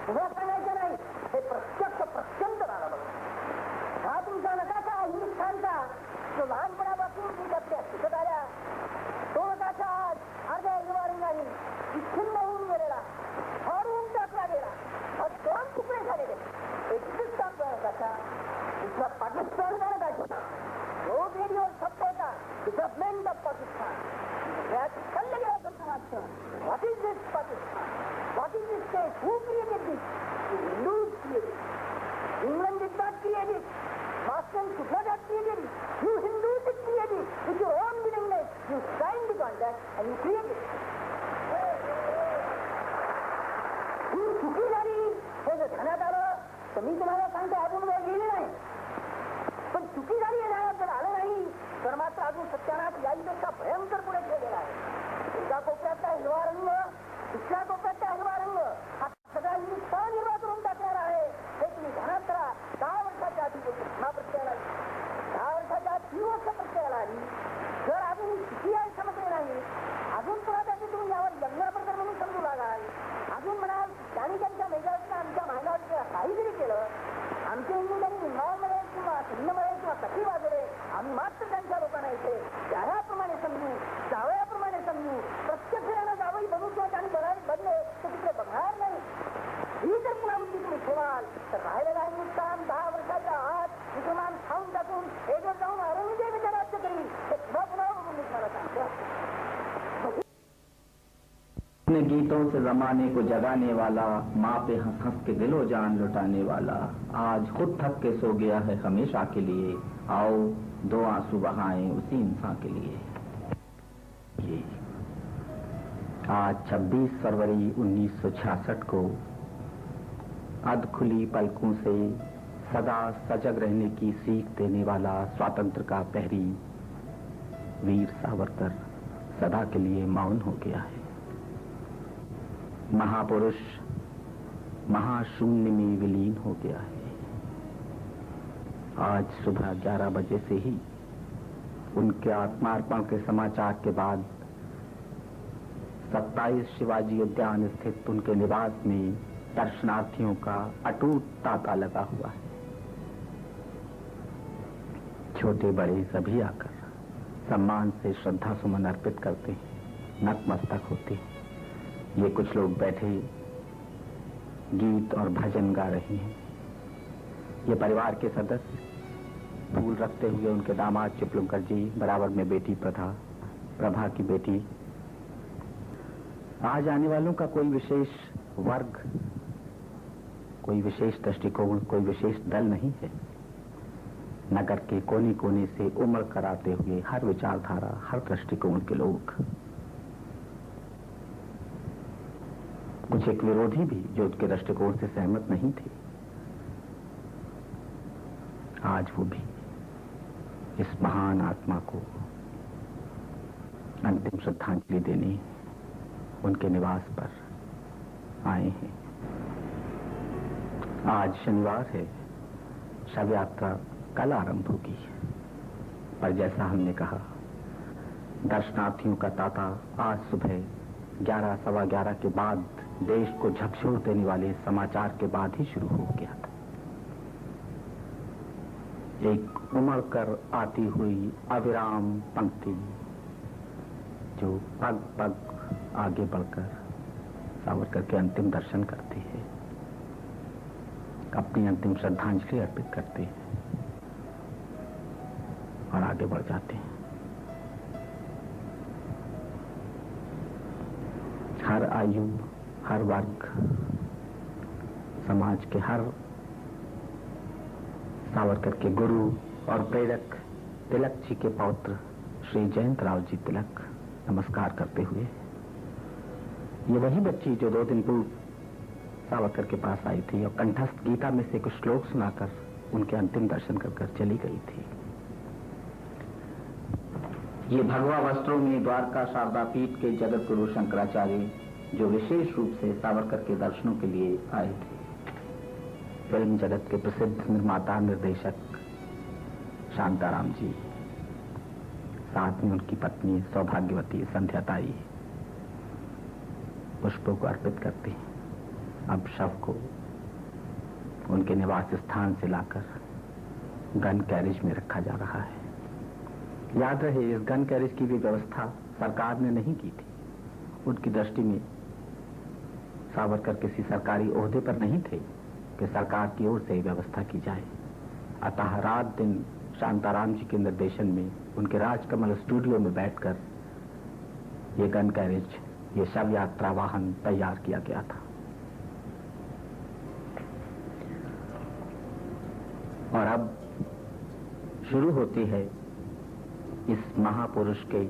उभं सांगायचं नाही, हे प्रत्यक्ष प्रत्यंत राहणार. हा तुमचा नकाशा हिंदुस्थानचा जो लहानपणापासून तुमच्या शिकत आल्या तो नकाशा आज अर्ध्या निवारणाने विच्छिन्न होऊन गेलेला, फाडून टाकला गेला, दोन तुकडे झालेले. एक हिंदुस्थानचा नकाशा, दुसरा पाकिस्तानचा नकाशा. जो रेडिओवर शब्द होता डेव्हलपमेंट ऑफ पाकिस्तान, त्यात कळलं गेलं प्रश्न वाटतं, what is this Pakistan, what is this state, who created this? Hindus created. England did not create it. Boston could not have created it. You Hindus did create it. With your own willingness, you signed the contract and you created it. ही चुकी झाली हे जर ध्यानात आलं तर मी तुम्हाला सांगतो अजून वेळ गेली नाही. पण चुकी झाली हे ध्यानात जर आलं नाही तर मात्र अजून सत्यानाश याहीपेक्षा भयंकर पुढे ठेवलेला आहे. एका कोपऱ्यातला हिरवा रंग, दुसऱ्या कोपऱ्यातला हिरवा रंग हा सगळा हिंदुस्थान हिरवा करून टाकणार आहे. हे तुम्ही ध्यानात करा. 10 वर्षाच्या आधी घटना प्रत्ययाला आली, 10 वर्षाच्या आत 3 वर्ष प्रत्ययाला आली. जर अजून किती आहे समजले नाही, अजून पुन्हा त्याचे तुम्ही यावर लग्नाप्रकार म्हणून समजू लागाल, अजून म्हणाल त्यांनी त्यांच्या मेजॉरिटीनं आमच्या मायनॉरिटीला काही जरी केलं, आमच्या हिंदूंनी निंबाळमध्ये किंवा सिंधमध्ये किंवा कशी वाजले, आम्ही मात्र त्यांच्या लोकांना इथे त्याप्रमाणे समजू, जावयाप्रमाणे समजू. प्रत्यक्ष त्यांना जावई बनू किंवा त्यांनी बनले तर तिकडे बघणार नाही. ही जर पुन्हा बुद्धी तुम्ही ठेवाल तर राहिलेला हिंदुस्थान 10 वर्षाच्या आत मुसलमान खाऊन टाकून हे जर जाऊन औरंगजेब राज्य करील ते पुन्हा पुन्हा बघून मी मला सांगतो. अपने गीतों से जमाने को जगाने वाला, माँ पे हंस हंस के दिलो जान लुटाने वाला, आज खुद थक के सो गया है हमेशा के लिए. आओ 2 आंसू बहाएं उसी इंसान के लिए. ये आज 26 फरवरी 1966 को अध खुली पलकों से सदा सजग रहने की सीख देने वाला स्वातंत्र का प्रहरी वीर सावरकर सदा के लिए मौन हो गया है. महापुरुष महाशून्य में विलीन हो गया है. आज सुबह 11 बजे से ही उनके आत्मार्पण के समाचार के बाद 27 शिवाजी उद्यान स्थित उनके निवास में दर्शनार्थियों का अटूट तांता लगा हुआ है. छोटे बड़े सभी आकर सम्मान से श्रद्धा सुमन अर्पित करते हैं, नतमस्तक होते हैं. ये कुछ लोग बैठे गीत और भजन गा रहे हैं. ये परिवार के सदस्य फूल रखते हुए उनके दामाद चिपलुंकर जी, बराबर में बेटी प्रभा की बेटी. आज आने वालों का कोई विशेष वर्ग, कोई विशेष दृष्टिकोण, कोई विशेष दल नहीं है. नगर के कोने कोने से उमड़ कर आते हुए हर विचारधारा, हर दृष्टिकोण के लोग. कुछ एक विरोधी भी जो उसके दृष्टिकोण से सहमत नहीं थे, आज वो भी इस महान आत्मा को अंतिम श्रद्धांजलि देने उनके निवास पर आए हैं. आज शनिवार है, शव यात्रा कल आरंभ होगी, पर जैसा हमने कहा दर्शनार्थियों का तांता आज सुबह 11 सवा 11 के बाद देश को झकझोर देने वाले समाचार के बाद ही शुरू हो गया था. एक उमड़ कर आती हुई अविराम पंक्ति जो पग पग आगे बढ़कर सावरकर के अंतिम दर्शन करती है, अपनी अंतिम श्रद्धांजलि अर्पित करते हैं और आगे बढ़ जाते हैं. हर आयु, हर वर्ग, समाज के हर सावरकर के गुरु और प्रेरक तिलक जी के पौत्र श्री जयंतराव जी तिलक नमस्कार करते हुए, ये वही बच्ची जो 2 दिन पूर्व सावरकर के पास आई थी और कंठस्थ गीता में से कुछ श्लोक सुनाकर उनके अंतिम दर्शन कर चली गई थी. ये भगवा वस्त्रों में द्वारका शारदा पीठ के जगत गुरु शंकराचार्य जो विशेष रूप से सावरकर के दर्शनों के लिए आए थे. फिल्म जगत के प्रसिद्ध निर्माता निर्देशक शांताराम जी, साथ में उनकी पत्नी सौभाग्यवती संध्याताई पुष्पों को अर्पित करती हैं. अब शव को उनके निवास स्थान से लाकर गन कैरेज में रखा जा रहा है। याद रहे, इस गन कैरेज की भी व्यवस्था सरकार ने नहीं की थी। उनकी दृष्टि में सावरकर किसी सरकारी ओहदे पर नहीं थे कि सरकार की ओर से व्यवस्था की जाए। अतः रात दिन शांताराम जी के निर्देशन में उनके राजकमल स्टूडियो में बैठकर ये गन कैरेज, ये शव यात्रा वाहन तैयार किया गया था। और अब शुरू होती है इस महापुरुष के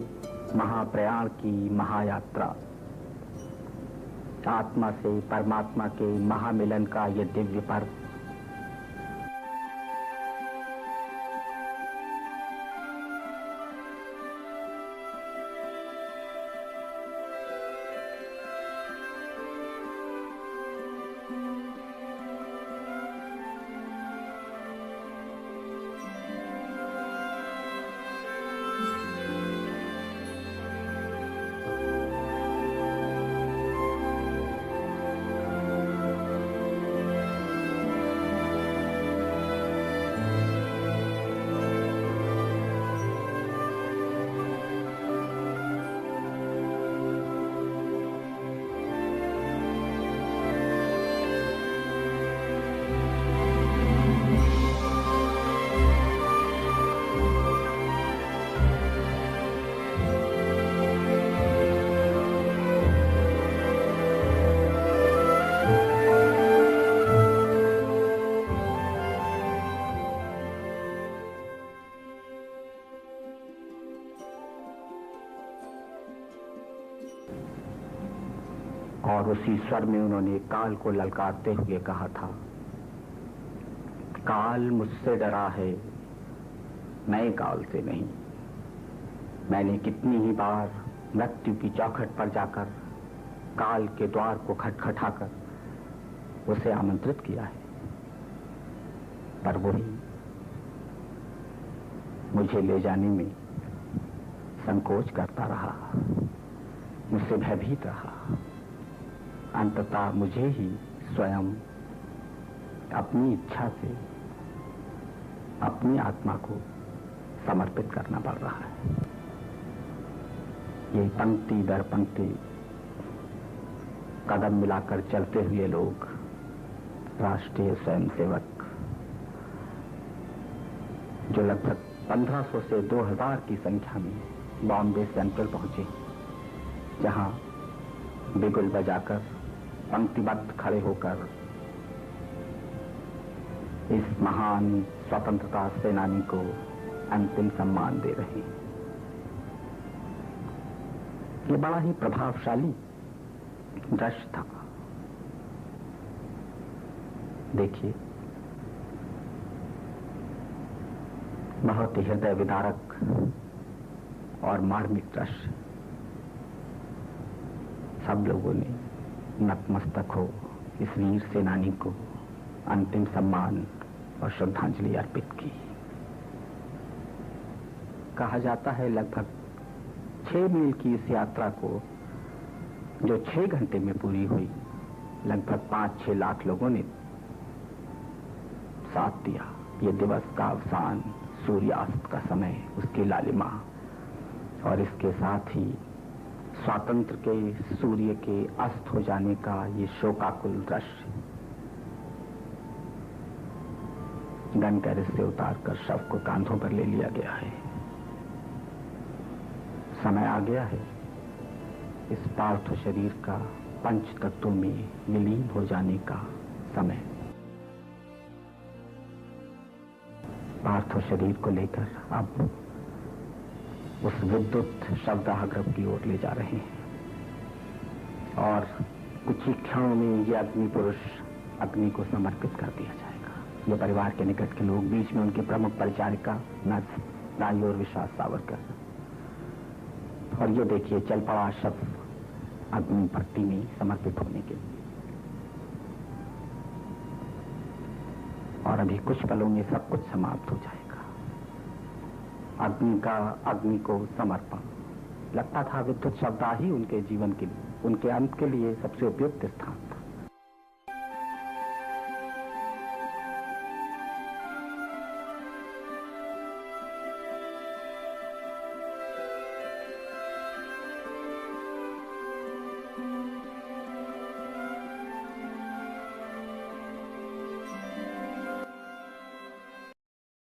महाप्रयाण की महायात्रा, आत्मा से परमात्मा के महामिलन का ये दिव्य पर्व। और उसी स्वर में उन्होंने काल को ललकारते हुए कहा था, काल मुझसे डरा है, मैं काल से नहीं। मैंने कितनी ही बार मृत्यु की चौखट पर जाकर काल के द्वार को खटखटाकर उसे आमंत्रित किया है, पर वही मुझे ले जाने में संकोच करता रहा, मुझसे भयभीत रहा। अंततः मुझे ही स्वयं अपनी इच्छा से अपनी आत्मा को समर्पित करना पड़ रहा है। ये पंक्ति दर पंक्ति कदम मिलाकर चलते हुए लोग, राष्ट्रीय स्वयंसेवक, जो लगभग 1500 से 2000 की संख्या में बॉम्बे सेंट्रल पहुंचे, जहां बिगुल बजाकर पंक्तिबद्ध खड़े होकर इस महान स्वतंत्रता सेनानी को अंतिम सम्मान दे रहे हैं। ये बड़ा ही प्रभावशाली दृश्य था। देखिए, बहुत ही हृदय विदारक और मार्मिक दृश्य। सब लोगों ने नतमस्तक हो इस वीर सेनानी को अंतिम सम्मान और श्रद्धांजलि अर्पित की। कहा जाता है लगभग 6 मील की इस यात्रा को, जो 6 घंटे में पूरी हुई, लगभग 5-6 लाख लोगों ने साथ दिया। ये दिवस का अवसान, सूर्यास्त का समय, उसकी लालिमा, और इसके साथ ही स्वातंत्र के सूर्य के अस्त हो जाने का ये शोकाकुल दृश्य। गन कैरेज से उतारकर शव को कांधों पर ले लिया गया है। समय आ गया है इस पार्थिव शरीर का पंच तत्वों में विलीन हो जाने का समय। पार्थिव शरीर को लेकर अब उस विद्युत शवदाह की ओर ले जा रहे हैं, और कुछ ही क्षणों में ये अग्नि पुरुष अग्नि को समर्पित कर दिया जाएगा। ये परिवार के निकट के लोग, बीच में उनके प्रमुख परिचारिका नर्स दाई और विश्वास सावरकर, और ये देखिए चल पड़ा शव अग्नि भट्टी में समर्पित होने के लिए। और अभी कुछ पलों में सब कुछ समाप्त हो जाएगा। अग्नि का अग्नि को समर्पण। लगता था विद्युत शब्द ही उनके जीवन के लिए, उनके अंत के लिए सबसे उपयुक्त स्थान।